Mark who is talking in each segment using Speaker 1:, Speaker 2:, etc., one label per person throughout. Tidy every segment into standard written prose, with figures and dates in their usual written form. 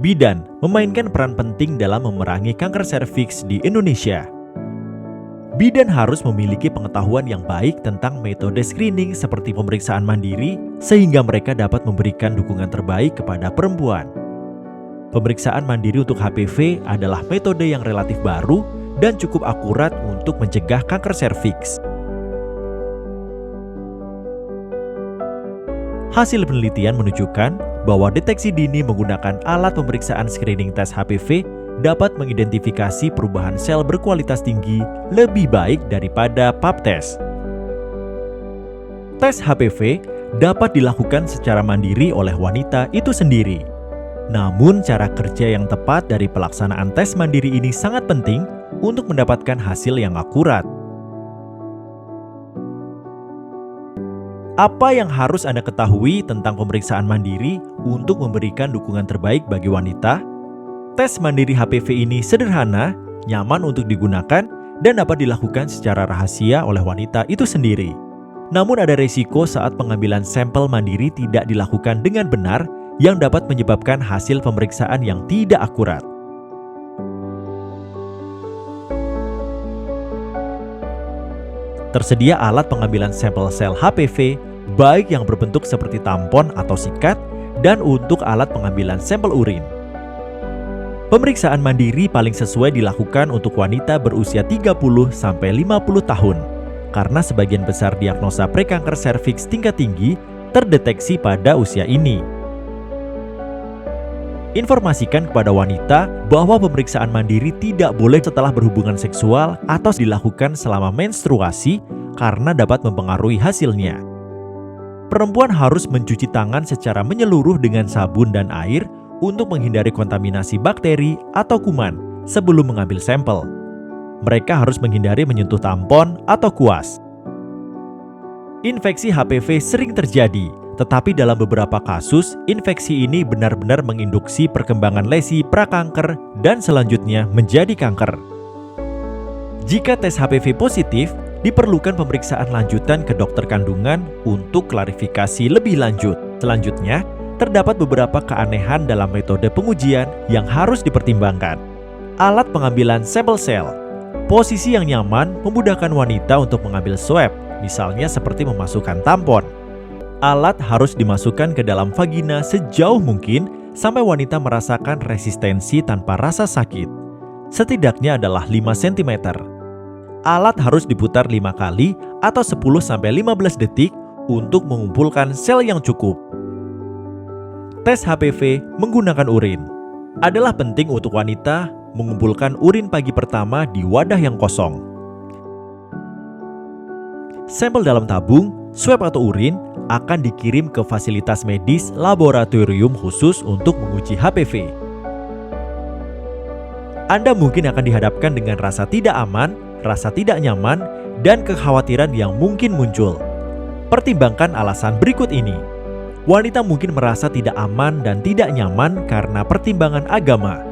Speaker 1: Bidan memainkan peran penting dalam memerangi kanker serviks di Indonesia. Bidan harus memiliki pengetahuan yang baik tentang metode screening seperti pemeriksaan mandiri sehingga mereka dapat memberikan dukungan terbaik kepada perempuan. Pemeriksaan mandiri untuk HPV adalah metode yang relatif baru dan cukup akurat untuk mencegah kanker serviks. Hasil penelitian menunjukkan bahwa deteksi dini menggunakan alat pemeriksaan screening tes HPV dapat mengidentifikasi perubahan sel berkualitas tinggi lebih baik daripada pap test. Tes HPV dapat dilakukan secara mandiri oleh wanita itu sendiri. Namun, cara kerja yang tepat dari pelaksanaan tes mandiri ini sangat penting untuk mendapatkan hasil yang akurat. Apa yang harus Anda ketahui tentang pemeriksaan mandiri untuk memberikan dukungan terbaik bagi wanita? Tes mandiri HPV ini sederhana, nyaman untuk digunakan, dan dapat dilakukan secara rahasia oleh wanita itu sendiri. Namun ada risiko saat pengambilan sampel mandiri tidak dilakukan dengan benar yang dapat menyebabkan hasil pemeriksaan yang tidak akurat. Tersedia alat pengambilan sampel sel HPV, baik yang berbentuk seperti tampon atau sikat, dan untuk alat pengambilan sampel urin. Pemeriksaan mandiri paling sesuai dilakukan untuk wanita berusia 30-50 tahun, karena sebagian besar diagnosa prekanker serviks tingkat tinggi terdeteksi pada usia ini. Informasikan kepada wanita bahwa pemeriksaan mandiri tidak boleh setelah berhubungan seksual atau dilakukan selama menstruasi karena dapat mempengaruhi hasilnya. Perempuan harus mencuci tangan secara menyeluruh dengan sabun dan air untuk menghindari kontaminasi bakteri atau kuman sebelum mengambil sampel. Mereka harus menghindari menyentuh tampon atau kuas. Infeksi HPV sering terjadi, tetapi dalam beberapa kasus, infeksi ini benar-benar menginduksi perkembangan lesi prakanker dan selanjutnya menjadi kanker. Jika tes HPV positif, diperlukan pemeriksaan lanjutan ke dokter kandungan untuk klarifikasi lebih lanjut. Selanjutnya, terdapat beberapa keanehan dalam metode pengujian yang harus dipertimbangkan. Alat pengambilan sampel sel. Posisi yang nyaman memudahkan wanita untuk mengambil swab, misalnya seperti memasukkan tampon. Alat harus dimasukkan ke dalam vagina sejauh mungkin sampai wanita merasakan resistensi tanpa rasa sakit. Setidaknya adalah 5 cm. Alat harus diputar 5 kali atau 10-15 detik untuk mengumpulkan sel yang cukup. Tes HPV menggunakan urin. Adalah penting untuk wanita mengumpulkan urin pagi pertama di wadah yang kosong. Sampel dalam tabung, swab atau urin akan dikirim ke fasilitas medis laboratorium khusus untuk menguji HPV. Anda mungkin akan dihadapkan dengan rasa tidak aman, rasa tidak nyaman, dan kekhawatiran yang mungkin muncul. Pertimbangkan alasan berikut ini. Wanita mungkin merasa tidak aman dan tidak nyaman karena pertimbangan agama.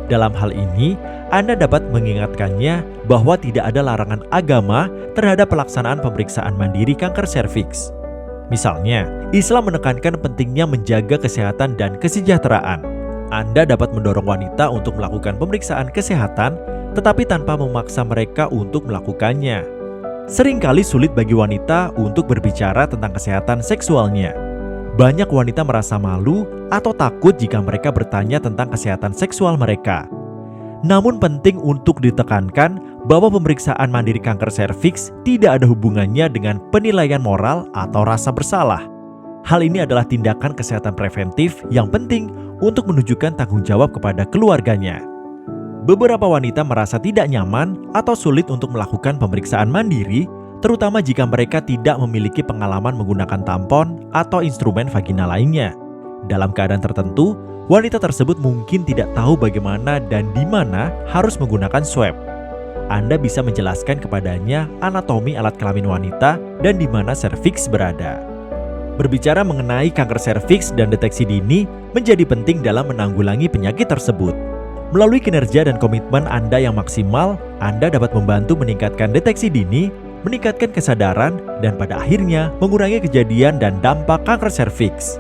Speaker 1: Dalam hal ini, Anda dapat mengingatkannya bahwa tidak ada larangan agama terhadap pelaksanaan pemeriksaan mandiri kanker serviks. Misalnya, Islam menekankan pentingnya menjaga kesehatan dan kesejahteraan. Anda dapat mendorong wanita untuk melakukan pemeriksaan kesehatan, tetapi tanpa memaksa mereka untuk melakukannya. Seringkali sulit bagi wanita untuk berbicara tentang kesehatan seksualnya. Banyak wanita merasa malu atau takut jika mereka bertanya tentang kesehatan seksual mereka. Namun penting untuk ditekankan bahwa pemeriksaan mandiri kanker serviks tidak ada hubungannya dengan penilaian moral atau rasa bersalah. Hal ini adalah tindakan kesehatan preventif yang penting untuk menunjukkan tanggung jawab kepada keluarganya. Beberapa wanita merasa tidak nyaman atau sulit untuk melakukan pemeriksaan mandiri, terutama jika mereka tidak memiliki pengalaman menggunakan tampon atau instrumen vagina lainnya. Dalam keadaan tertentu, wanita tersebut mungkin tidak tahu bagaimana dan di mana harus menggunakan swab. Anda bisa menjelaskan kepadanya anatomi alat kelamin wanita dan di mana serviks berada. Berbicara mengenai kanker serviks dan deteksi dini menjadi penting dalam menanggulangi penyakit tersebut. Melalui kinerja dan komitmen Anda yang maksimal, Anda dapat membantu meningkatkan deteksi dini, meningkatkan kesadaran, dan pada akhirnya mengurangi kejadian dan dampak kanker serviks.